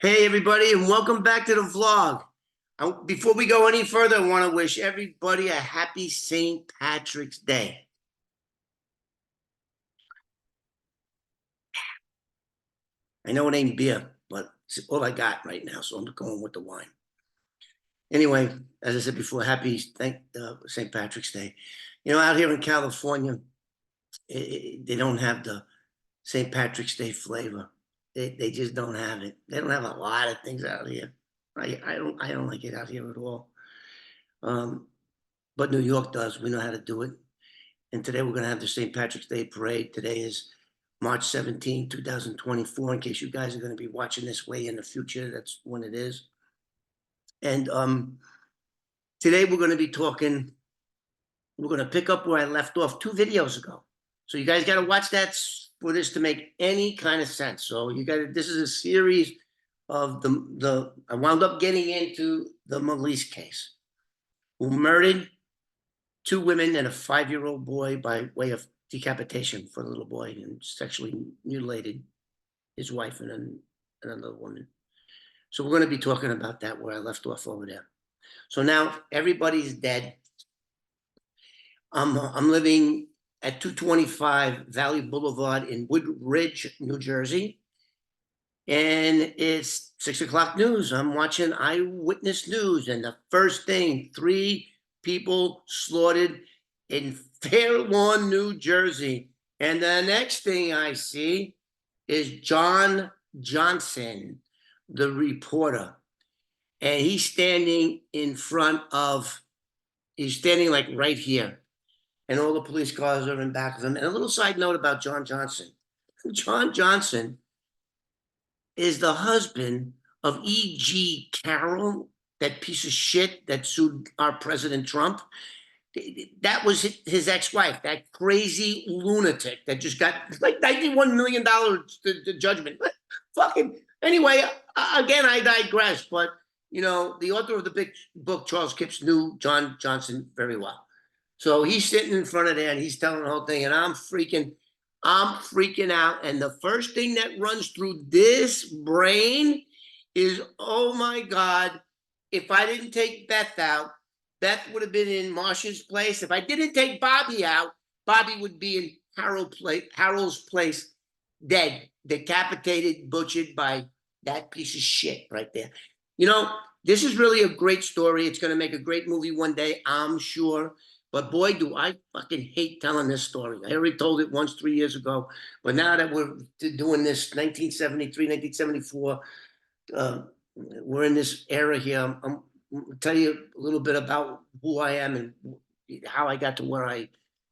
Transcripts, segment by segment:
Hey, everybody, and welcome back to the vlog. Before we go any further, I want to wish everybody a happy St. Patrick's Day. I know it ain't beer, but it's all I got right now, so I'm going with the wine. Anyway, as I said before, happy St. Patrick's Day. You know, out here in California, they don't have the St. Patrick's Day flavor. They just don't have it. They don't have a lot of things out here. I don't like it out here at all. Um, but New York does. We know how to do it. And today we're going to have the St. Patrick's Day parade. Today is March 17, 2024. In case you guys are going to be watching this way in the future, that's when it is. And today we're going to be talking, we're going to pick up where I left off 2 videos ago. So you guys got to watch that for this to make any kind of sense. So you got to, this is a series of I wound up getting into the Molese case, who murdered 2 women and a 5-year-old boy by way of decapitation for the little boy, and sexually mutilated his wife and another woman. So we're going to be talking about that where I left off over there. So now everybody's dead. I'm living at 225 Valley Boulevard in Woodridge, New Jersey. And it's 6 o'clock news. I'm watching Eyewitness News. And the first thing, 3 people slaughtered in Fair Lawn, New Jersey. And the next thing I see is John Johnson, the reporter. And he's standing in front of, he's standing like right here. And all the police cars are in back of him. And a little side note about John Johnson. John Johnson is the husband of E.G. Carroll, that piece of shit that sued our President Trump. That was his ex-wife, that crazy lunatic that just got like $91 million to judgment. Fucking, anyway, again, I digress, but, you know, the author of the big book, Charles Kipps, knew John Johnson very well. So he's sitting in front of there and he's telling the whole thing, and I'm freaking out. And the first thing that runs through this brain is, oh my God, if I didn't take Beth out, Beth would have been in Marsha's place. If I didn't take Bobby out, Bobby would be in Harold's place, dead, decapitated, butchered by that piece of shit right there. You know, this is really a great story. It's going to make a great movie one day, I'm sure. But boy, do I fucking hate telling this story. I already told it once 3 years ago. But now that we're doing this 1973, 1974, we're in this era here. I'm going to tell you a little bit about who I am and how I got to where I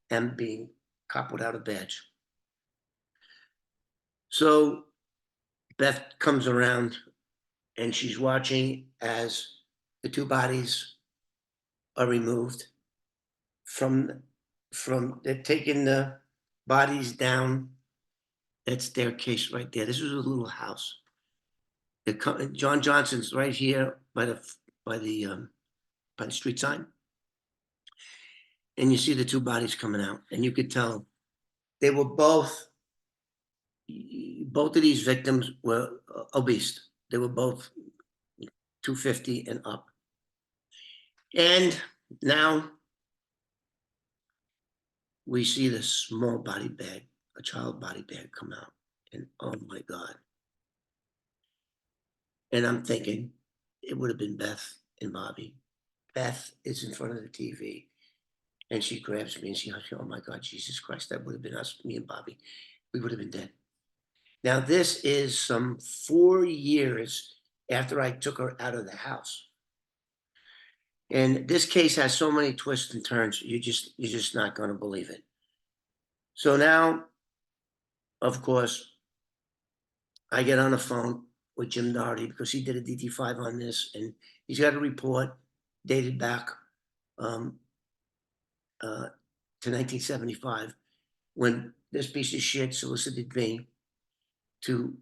am, being cop without a badge. So Beth comes around and she's watching as the 2 bodies are removed from they're taking the bodies down that staircase right there. This was a little house. John Johnson's right here by the street sign, and you see the 2 bodies coming out, and you could tell they were both of these victims were obese. They were both 250 and up. And now we see this small body bag, a child body bag, come out, and oh my God. And I'm thinking it would have been Beth and Bobby. Beth is in front of the TV and she grabs me and she goes, oh my God, Jesus Christ, that would have been us, me and Bobby. We would have been dead. Now, this is some 4 years after I took her out of the house. And this case has so many twists and turns, you're just not going to believe it. So now, of course, I get on the phone with Jim Doherty because he did a DT5 on this, and he's got a report dated back to 1975, when this piece of shit solicited me to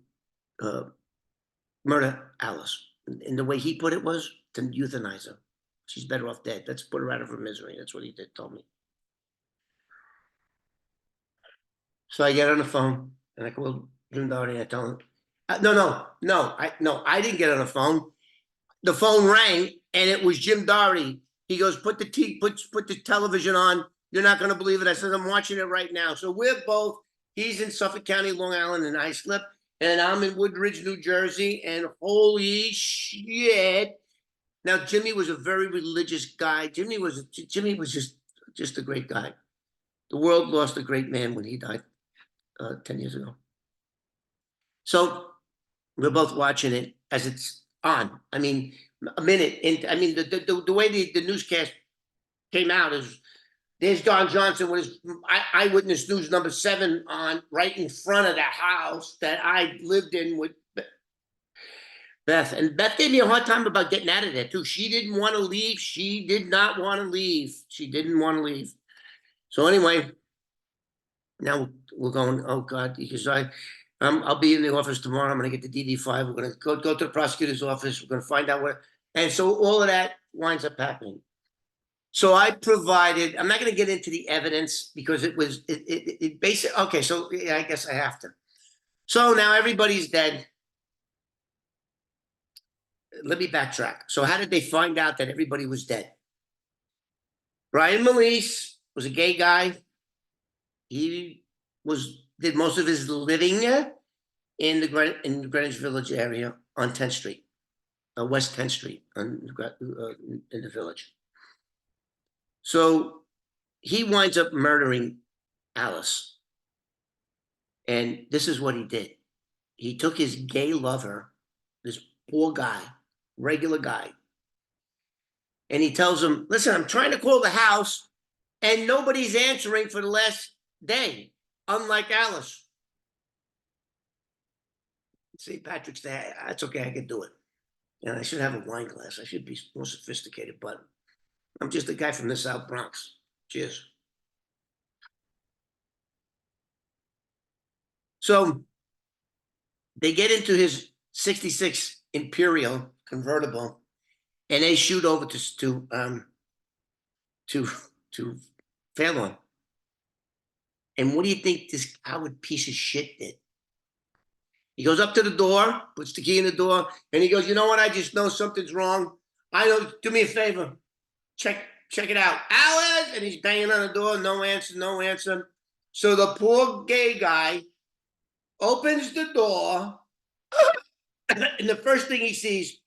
murder Alice. And the way he put it was to euthanize her. She's better off dead. Let's put her out of her misery. That's what he told me. So I get on the phone and I call Jim Doherty and I tell him, No, I didn't get on the phone. The phone rang and it was Jim Doherty. He goes, put the television on. You're not going to believe it. I said, I'm watching it right now. So we're both, he's in Suffolk County, Long Island and Islip, and I'm in Woodridge, New Jersey, and holy shit. Now, Jimmy was a very religious guy. Jimmy was just a great guy. The world lost a great man when he died 10 years ago. So we're both watching it as it's on. I mean, a minute. I mean, the way the newscast came out is there's Don Johnson with his Eyewitness News #7 on right in front of the house that I lived in with Beth. And Beth gave me a hard time about getting out of there too. She didn't want to leave. She did not want to leave. She didn't want to leave. So anyway, now we're going, oh God, because I'll be in the office tomorrow. I'm going to get the DD5. We're going to go to the prosecutor's office. We're going to find out what, and so all of that winds up happening. So I provided, I'm not going to get into the evidence because it basically, okay, so yeah, I guess I have to. So now everybody's dead. Let me backtrack. So how did they find out that everybody was dead? Brian Molese was a gay guy. He did most of his living in the Greenwich Village area on 10th Street, West 10th Street in the Village. So he winds up murdering Alice. And this is what he did. He took his gay lover, this poor guy, regular guy, and he tells him, listen, I'm trying to call the house and nobody's answering for the last day, unlike Alice. St. Patrick's Day, that's okay, I can do it. And I should have a wine glass. I should be more sophisticated, but I'm just a guy from the South Bronx. Cheers. So they get into his 66 Imperial convertible and they shoot over to Fairlawn. And what do you think this coward piece of shit did? He goes up to the door, puts the key in the door, and he goes, you know what? I just know something's wrong. I know, do me a favor. Check it out. Alice! And he's banging on the door, no answer, no answer. So the poor gay guy opens the door, and the first thing he sees,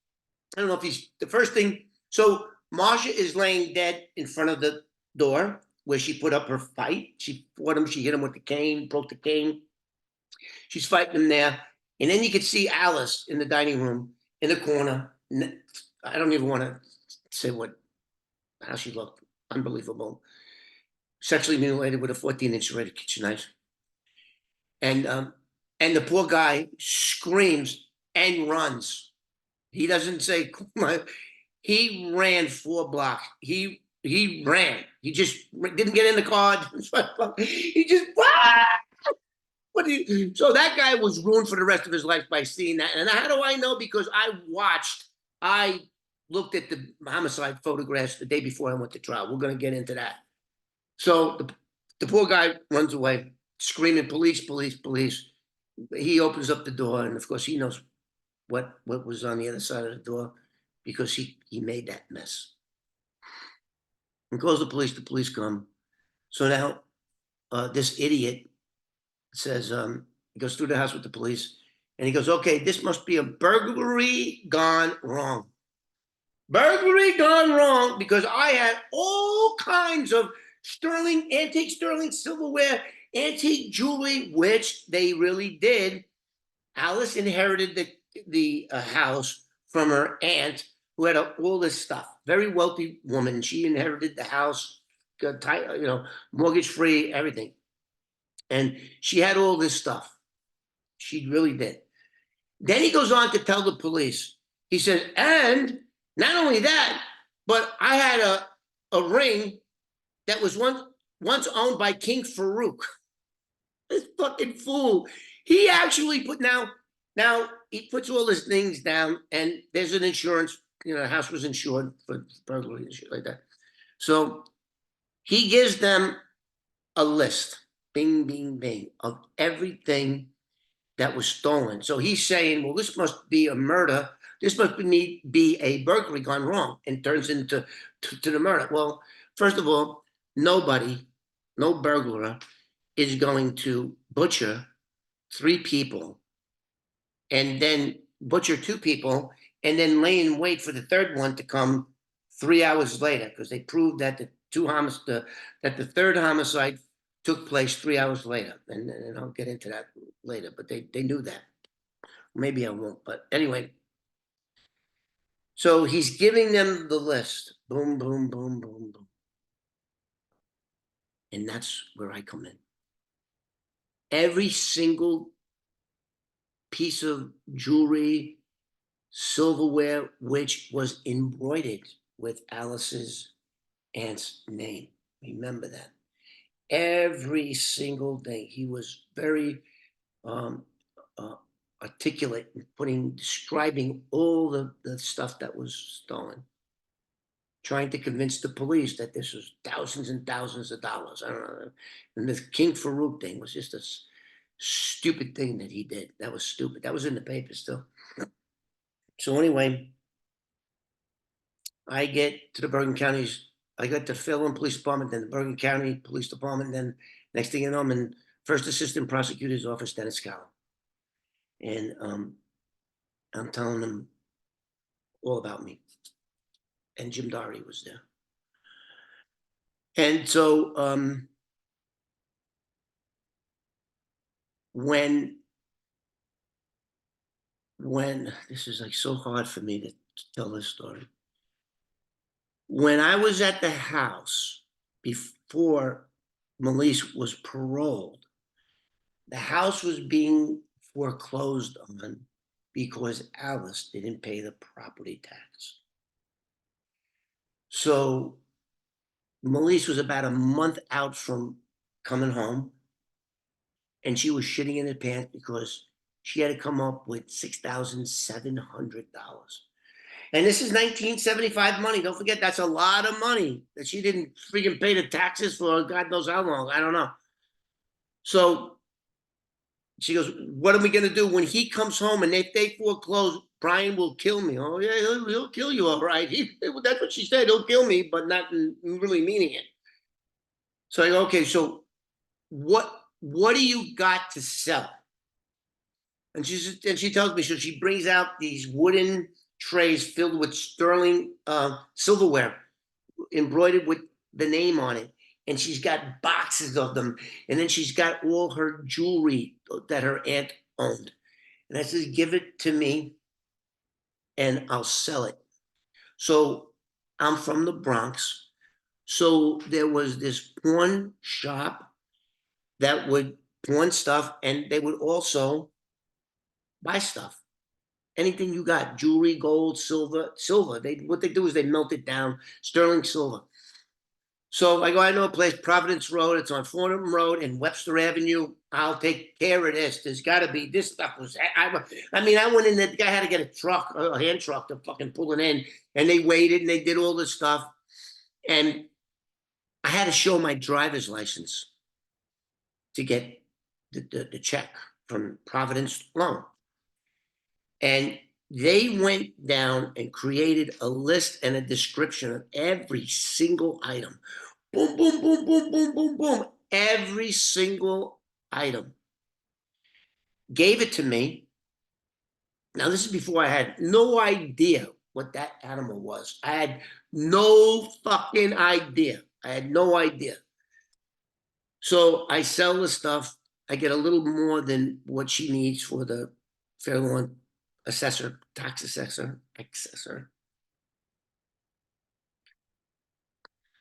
I don't know if he's, the first thing, so Marsha is laying dead in front of the door where she put up her fight. She fought him, she hit him with the cane, broke the cane. She's fighting him there. And then you could see Alice in the dining room in the corner. I don't even want to say how she looked. Unbelievable. Sexually mutilated with a 14-inch serrated kitchen knife. And the poor guy screams and runs. He doesn't say, he ran 4 blocks. He ran. He just didn't get in the car. He just, so that guy was ruined for the rest of his life by seeing that. And how do I know? Because I looked at the homicide photographs the day before I went to trial. We're going to get into that. So the poor guy runs away, screaming, police, police, police. He opens up the door, and of course he knows what was on the other side of the door because he made that mess. And calls the police come. So now this idiot says, he goes through the house with the police, and he goes, okay, this must be a burglary gone wrong. Burglary gone wrong, because I had all kinds of antique sterling silverware, antique jewelry, which they really did. Alice inherited the house from her aunt, who had all this stuff. Very wealthy woman. She inherited the house, mortgage free, everything. And she had all this stuff. She really did. Then he goes on to tell the police. He says, and not only that, but I had a ring that was once owned by King Farouk. This fucking fool. He actually now he puts all his things down, and there's an insurance, the house was insured for burglary and shit like that. So he gives them a list, bing, bing, bing, of everything that was stolen. So he's saying, well, this must be a murder. This must be a burglary gone wrong and turns into to the murder. Well, first of all, nobody, no burglar is going to butcher 3 people and then butcher 2 people and then lay in wait for the third one to come 3 hours later, because they proved that that the third homicide took place 3 hours later. And I'll get into that later, but they knew that. Maybe I won't, but anyway. So he's giving them the list. Boom, boom, boom, boom, boom. And that's where I come in. Every single piece of jewelry, silverware, which was embroidered with Alice's aunt's name. Remember that. Every single thing. He was very um, uh, articulate in describing all the stuff that was stolen, trying to convince the police that this was thousands and thousands of dollars. I don't know. And this King Farouk thing was just a stupid thing that he did. That was stupid. That was in the paper still. So anyway, I get to the Bergen County's, I got to Fairlawn Police Department, then the Bergen County Police Department, then next thing you know, I'm in First Assistant Prosecutor's Office, Dennis Scala. And I'm telling them all about me. And Jim Doherty was there. And so when this is like so hard for me to tell this story. When I was at the house before Molese was paroled, the house was being foreclosed on because Alice didn't pay the property tax. So Molese was about a month out from coming home, and she was shitting in her pants because she had to come up with $6,700. And this is 1975 money. Don't forget, that's a lot of money that she didn't freaking pay the taxes for God knows how long. I don't know. So she goes, what are we going to do when he comes home and if they foreclose, Brian will kill me. Oh, yeah, he'll kill you, all right. That's what she said. He'll kill me, but not really meaning it. So I go, okay, so what do you got to sell? And she tells me, so she brings out these wooden trays filled with sterling silverware embroidered with the name on it. And she's got boxes of them. And then she's got all her jewelry that her aunt owned. And I said, give it to me and I'll sell it. So I'm from the Bronx. So there was this pawn shop that would pawn stuff, and they would also buy stuff. Anything you got, jewelry, gold, silver. What they do is they melt it down, sterling silver. So I go, I know a place, Providence Road. It's on Fordham Road and Webster Avenue. I'll take care of this. There's got to be, this stuff was, I mean, I went in there, the guy had to get a truck, a hand truck to fucking pull it in. And they waited and they did all this stuff. And I had to show my driver's license to get the check from Providence Loan. And they went down and created a list and a description of every single item. Boom, boom, boom, boom, boom, boom, boom. Every single item. Gave it to me. Now, this is before I had no idea what that animal was. I had no fucking idea. I had no idea. So I sell the stuff. I get a little more than what she needs for the Fairlawn assessor, tax assessor.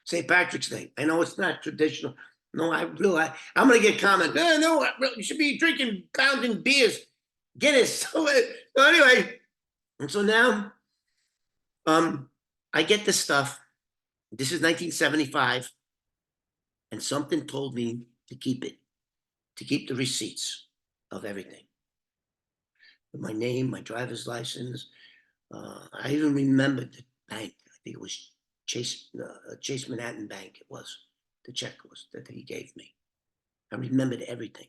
St. Patrick's Day. I know it's not traditional. No, I realize I'm going to get comments. No, you should be drinking pounding beers, Guinness. So anyway, and so now, I get this stuff. This is 1975, and something told me to keep it, to keep the receipts of everything. My name, my driver's license. I even remembered the bank. I think it was Chase Manhattan Bank. It was the check was that he gave me. I remembered everything.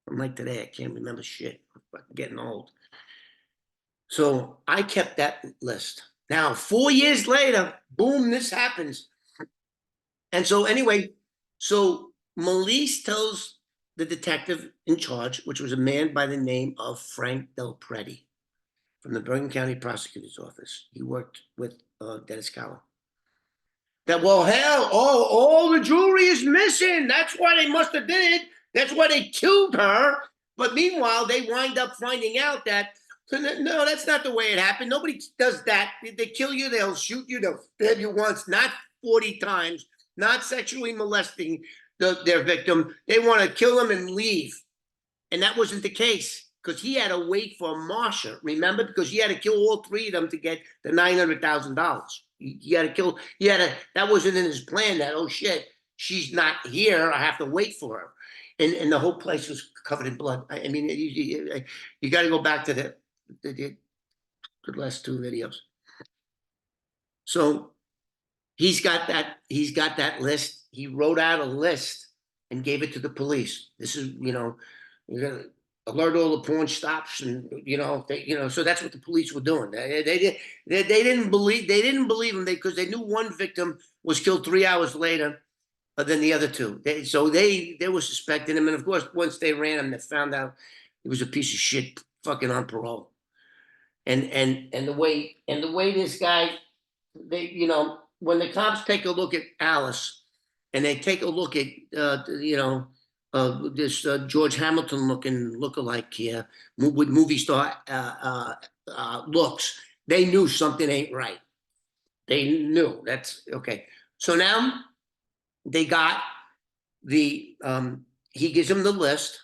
Unlike today, I can't remember shit. I'm fucking getting old. So I kept that list. Now, 4 years later, boom, this happens. And so anyway, so Molese tells the detective in charge, which was a man by the name of Frank Del Preti from the Bergen County Prosecutor's Office. He worked with Dennis Cowell. That, well, hell, all the jewelry is missing. That's why they must have did it. That's why they killed her. But meanwhile, they wind up finding out that, no, that's not the way it happened. Nobody does that. They kill you, they'll shoot you, they'll stab you once, not 40 times, not sexually molesting their victim. They want to kill them and leave. And that wasn't the case, because he had to wait for Marsha, remember? Because he had to kill all three of them to get the $900,000. He had to kill, that wasn't in his plan, that, oh shit, she's not here, I have to wait for her. And the whole place was covered in blood. I mean, you got to go back to the last two videos. So he's got that list. He wrote out a list and gave it to the police. This is, you gotta alert all the porn stops, and so that's what the police were doing. They didn't believe him, because they knew one victim was killed 3 hours later than the other two. They were suspecting him, and of course, once they ran him, they found out he was a piece of shit, fucking on parole. And the way this guy, when the cops take a look at Alice, and they take a look at this George Hamilton looking lookalike here with movie star looks, they knew something ain't right. They knew. That's okay. So now they got he gives them the list,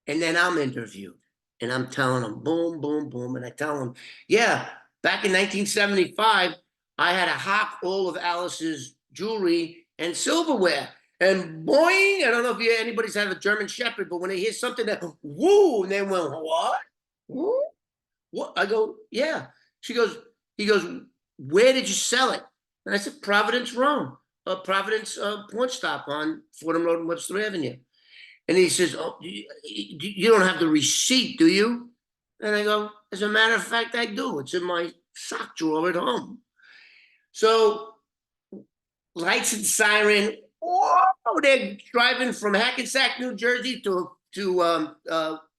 and then I'm interviewed, and I'm telling them boom, boom, boom, and I tell them, yeah, back in 1975, I had to hawk all of Alice's jewelry and silverware. And boing, I don't know if anybody's had a German Shepherd, but when they hear something that, woo, and they went, what? Woo? What? I go, yeah. He goes, where did you sell it? And I said, Providence, Rome, Providence porn stop on Fordham Road and Webster Avenue. And he says, oh, you don't have the receipt, do you? And I go, as a matter of fact, I do. It's in my sock drawer at home. So, lights and siren. Oh, they're driving from Hackensack, New Jersey to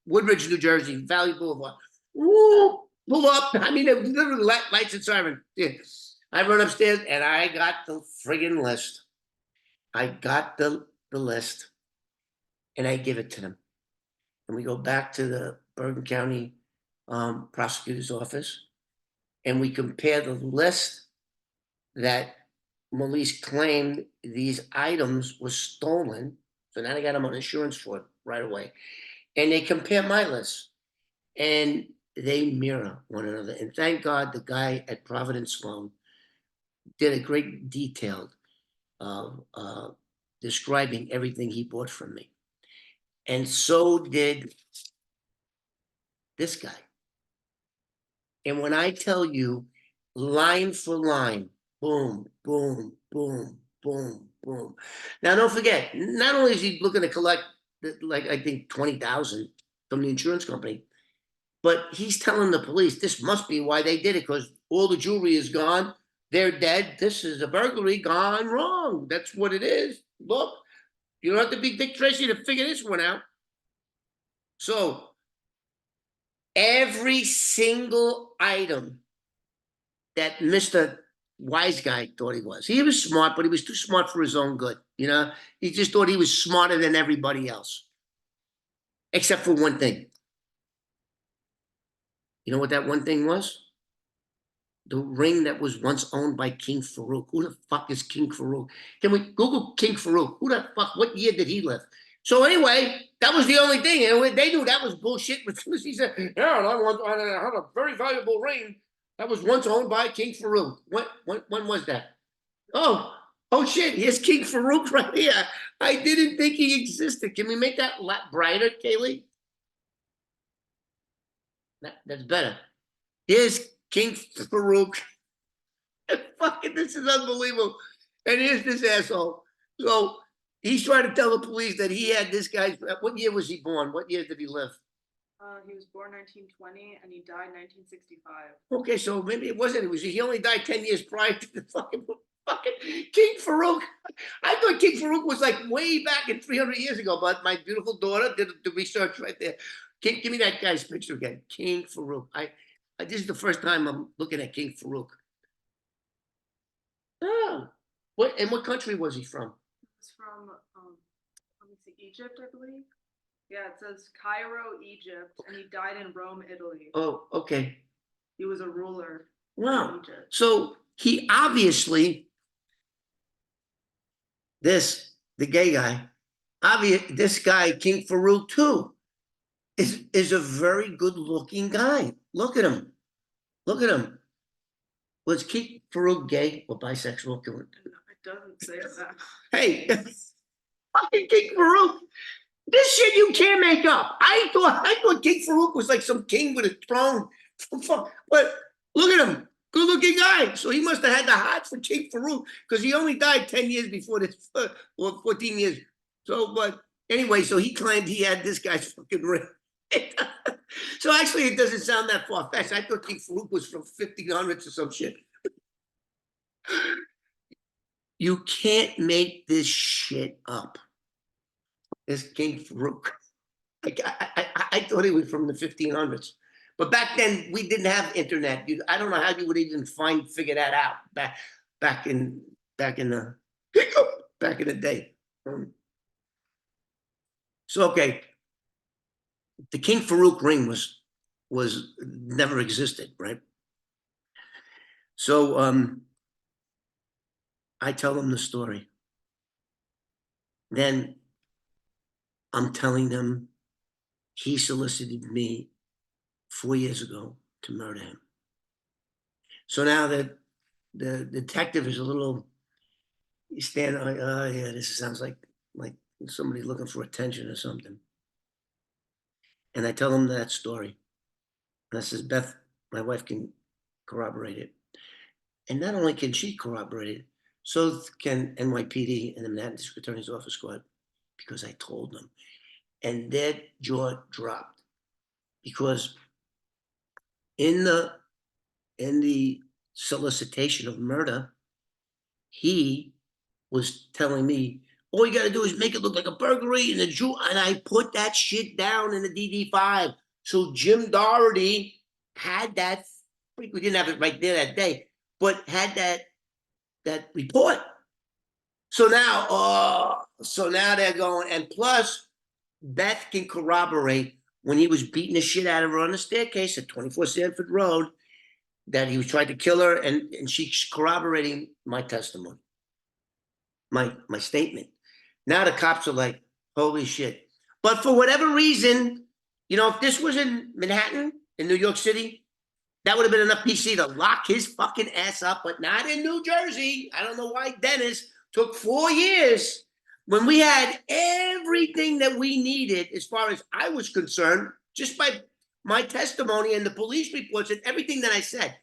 Woodridge, New Jersey, Valley Boulevard. Ooh, pull up. I mean, literally lights and siren. Yeah. I run upstairs, and I got the friggin' list. I got the list, and I give it to them. And we go back to the Bergen County prosecutor's office, and we compare the list that Molese claimed these items were stolen. So now they got him on insurance for it right away. And they compare my list, and they mirror one another. And thank God the guy at Providence Loan did a great detailed describing everything he bought from me. And so did this guy. And when I tell you line for line, boom, boom, boom, boom, boom. Now, don't forget, not only is he looking to collect, like, I think 20,000 from the insurance company, but he's telling the police this must be why they did it, because all the jewelry is gone. They're dead. This is a burglary gone wrong. That's what it is. Look, you don't have to be Dick Tracy to figure this one out. So every single item that Mr. Wise Guy thought he was smart, but he was too smart for his own good. He just thought he was smarter than everybody else, except for one thing. You know what that one thing was? The ring that was once owned by King Farouk. Who the fuck is King Farouk? Can we Google King Farouk? Who the fuck? What year did he live? So anyway, that was the only thing. And they knew that was bullshit. He said, yeah, I had a very valuable ring that was once owned by King Farouk. When was that? Oh shit, here's King Farouk right here. I didn't think he existed. Can we make that a lot brighter, Kaylee? That's better. Here's King Farouk. Fucking, this is unbelievable. And here's this asshole. So He's trying to tell the police that he had this guy's. What year was he born? What year did he live? He was born 1920 and he died 1965. Okay, so maybe it wasn't. It was he only died 10 years prior to the fucking King Farouk. I thought King Farouk was like way back in 300 years ago, but my beautiful daughter did the research right there. Give me that guy's picture again. King Farouk. This is the first time I'm looking at King Farouk. Oh, what country was he from? It's from let me see, Egypt, I believe. Yeah, it says Cairo, Egypt, and he died in Rome, Italy. Oh, okay. He was a ruler. Wow. So he obviously, the gay guy, this guy, King Farouk too, is a very good looking guy. Look at him. Look at him. Was King Farouk gay or bisexual? It doesn't say that. Hey, fucking King Farouk. This shit you can't make up. I thought King Farouk was like some king with a throne. But look at him. Good looking guy. So he must have had the heart for King Farouk because he only died 10 years before this, or 14 years. So, but anyway, so he claimed he had this guy's fucking ring. So actually, it doesn't sound that far fetched. I thought King Farouk was from 1500s or some shit. You can't make this shit up. This King Farouk. I thought he was from the 1500s. But back then, we didn't have internet. I don't know how you would even figure that out back in the day. So okay, the King Farouk ring was never existed, right? So I tell them the story. Then I'm telling them he solicited me 4 years ago to murder him. So now that the detective is a little, he's standing like, oh yeah, this sounds like somebody looking for attention or something. And I tell him that story. And I says, Beth, my wife can corroborate it. And not only can she corroborate it, so can NYPD and the Manhattan District Attorney's Office Squad, because I told them. And their jaw dropped. Because in the solicitation of murder, he was telling me, all you got to do is make it look like a burglary and and I put that shit down in the DD5. So Jim Doherty had that. We didn't have it right there that day, but had that report. So now they're going, and plus Beth can corroborate when he was beating the shit out of her on the staircase at 24 Sanford Road, that he was trying to kill her, and she's corroborating my testimony, my statement. Now the cops are like, holy shit. But for whatever reason, if this was in Manhattan, in New York City, that would have been enough PC to lock his fucking ass up, but not in New Jersey. I don't know why Dennis took 4 years when we had everything that we needed, as far as I was concerned, just by my testimony and the police reports and everything that I said.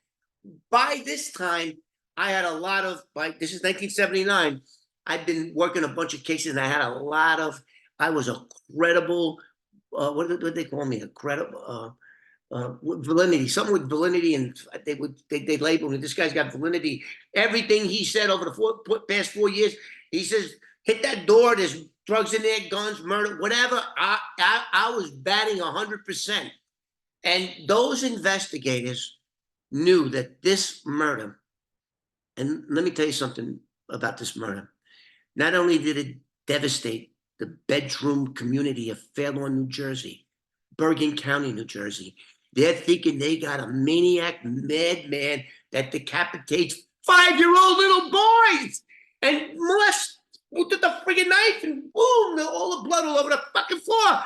By this time, I had a lot of, this is 1979, I've been working a bunch of cases and I had a lot of, I was a credible, what did they call me? A credible, validity, something with validity, and they label me. This guy's got validity. Everything he said over the past 4 years, he says, hit that door, there's drugs in there, guns, murder, whatever. I was batting 100%. And those investigators knew that this murder, and let me tell you something about this murder. Not only did it devastate the bedroom community of Fairlawn, New Jersey, Bergen County, New Jersey, they're thinking they got a maniac madman that decapitates 5-year-old little boys and molests with the friggin' knife, and boom, all the blood all over the fucking floor.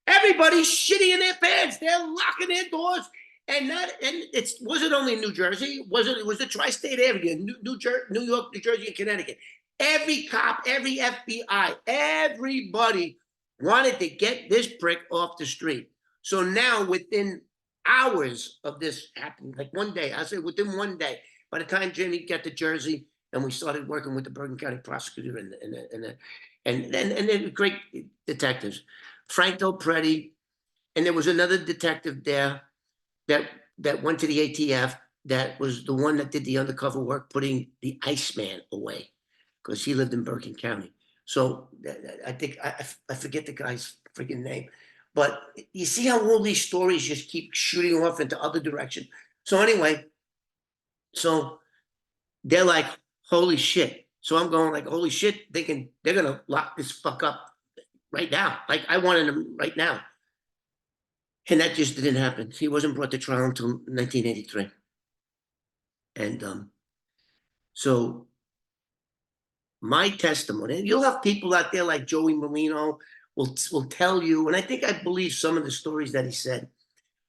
Everybody's shitting in their pants. They're locking their doors. And it wasn't only in New Jersey. It was the tri-state area, New York, New Jersey, and Connecticut. Every cop, every FBI, everybody wanted to get this prick off the street. So now, within hours of this happening, like one day, I say within one day, by the time Jamie got to Jersey and we started working with the Bergen County prosecutor and they're great detectives. Frank Del Preti, and there was another detective there that went to the ATF, that was the one that did the undercover work, putting the Iceman away, because he lived in Bergen County. So I think, I forget the guy's freaking name, but you see how all these stories just keep shooting off into other directions. So anyway, so they're like, holy shit. So I'm going like, holy shit, they're gonna lock this fuck up right now. Like, I wanted them right now. And that just didn't happen. He wasn't brought to trial until 1983. And so my testimony, and you'll have people out there like Joey Molino will tell you, and I think I believe some of the stories that he said,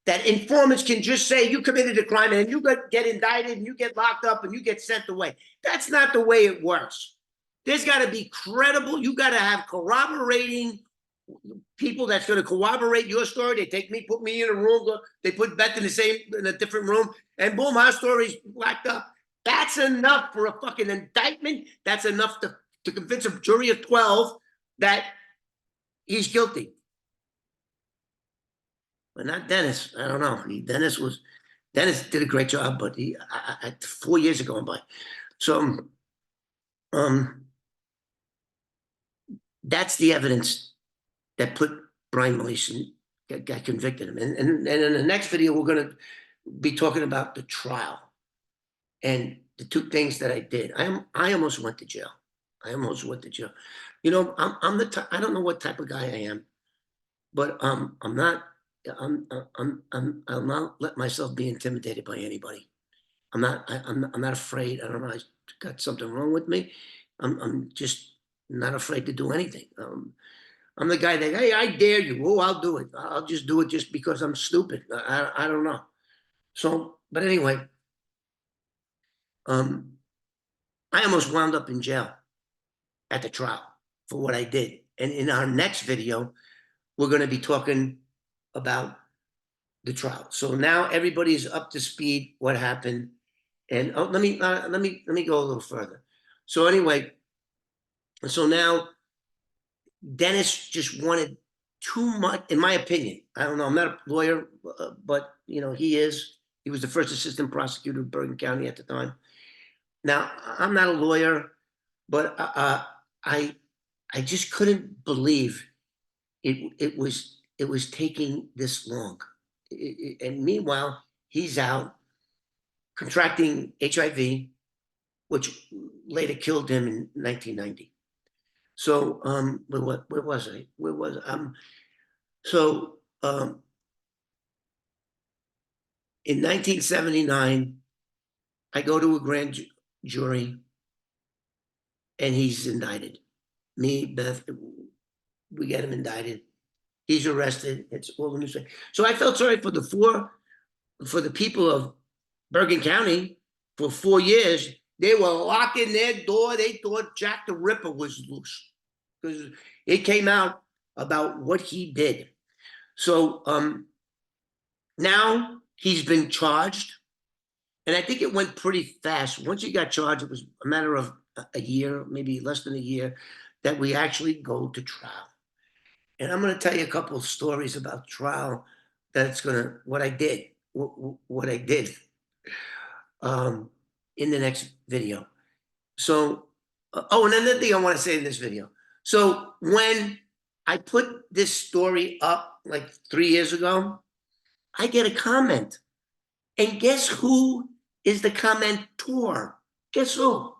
that informants can just say you committed a crime and you get indicted and you get locked up and you get sent away. That's not the way it works. There's got to be credible. You got to have corroborating people that's going to corroborate your story. They take me, put me in a room, they put Beth in a different room, and boom, our story's locked up. That's enough for a fucking indictment. That's enough to convince a jury of 12 that he's guilty. But not Dennis. I don't know. Dennis did a great job, but 4 years ago by. So that's the evidence that put Brian Molese, got convicted him. And in the next video, we're going to be talking about the trial and the two things that I did. I almost went to jail. I don't know what type of guy I am, but I'll not let myself be intimidated by anybody. I'm not afraid. I don't know. I got something wrong with me. I'm just not afraid to do anything. I'm the guy that, hey, I dare you. Oh, I'll do it. I'll just do it just because I'm stupid. I don't know. So, but anyway, I almost wound up in jail at the trial for what I did. And in our next video, we're going to be talking about the trial. So now everybody's up to speed what happened. And let me go a little further. So anyway, so now Dennis just wanted too much, in my opinion. I don't know. I'm not a lawyer, but he is. He was the first assistant prosecutor of Bergen County at the time. Now I'm not a lawyer, but I just couldn't believe it was taking this long. And meanwhile, he's out contracting HIV, which later killed him in 1990. So where was I? So in 1979, I go to a grand jury, and he's indicted. Me, Beth, we get him indicted. He's arrested. It's all the news. So I felt sorry for the people of Bergen County. For 4 years, they were locking their door. They thought Jack the Ripper was loose because it came out about what he did. So now he's been charged, and I think it went pretty fast. Once he got charged, it was a matter of a year, maybe less than a year, that we actually go to trial. And I'm going to tell you a couple of stories about trial. What I did in the next video. So, and another thing I want to say in this video. So when I put this story up like 3 years ago, I get a comment. And guess who is the commentor? Guess who?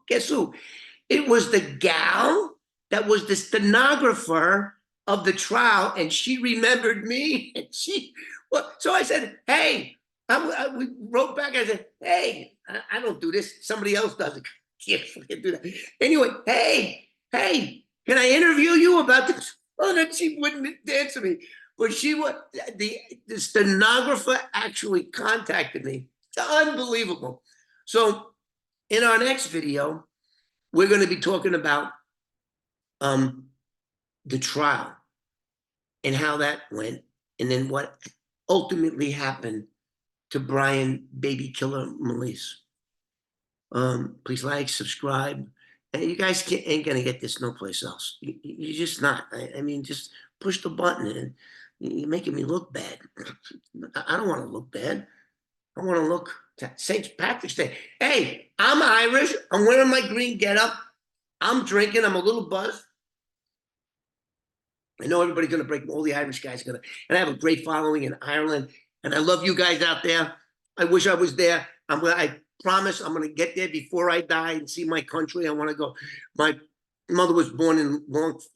It was the gal that was the stenographer of the trial, and she remembered me. And so I said, hey, we wrote back. I said, hey, I don't do this. Somebody else does it. Can't do that. Anyway, hey, can I interview you about this? Oh, then she wouldn't answer me. But the stenographer actually contacted me. It's unbelievable. So in our next video, we're going to be talking about the trial and how that went, and then what ultimately happened to Brian Baby Killer Molese. Please like, subscribe, And you guys ain't gonna get this no place else. You're just not. I mean, just push the button and you're making me look bad. I don't want to look bad. I want to look St. Patrick's Day. Hey, I'm Irish. I'm wearing my green getup. I'm drinking. I'm a little buzzed. I know everybody's gonna break. All the Irish guys are gonna, and I have a great following in Ireland. And I love you guys out there. I wish I was there. I promise I'm gonna get there before I die and see my country. I want to go. My mother was born in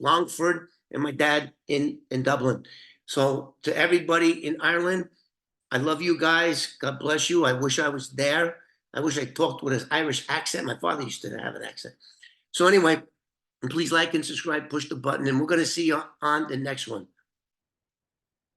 Longford, and my dad in Dublin. So to everybody in Ireland, I love you guys. God bless you. I wish I was there. I wish I talked with an Irish accent. My father used to have an accent. So anyway, please like and subscribe, push the button, and we're going to see you on the next one.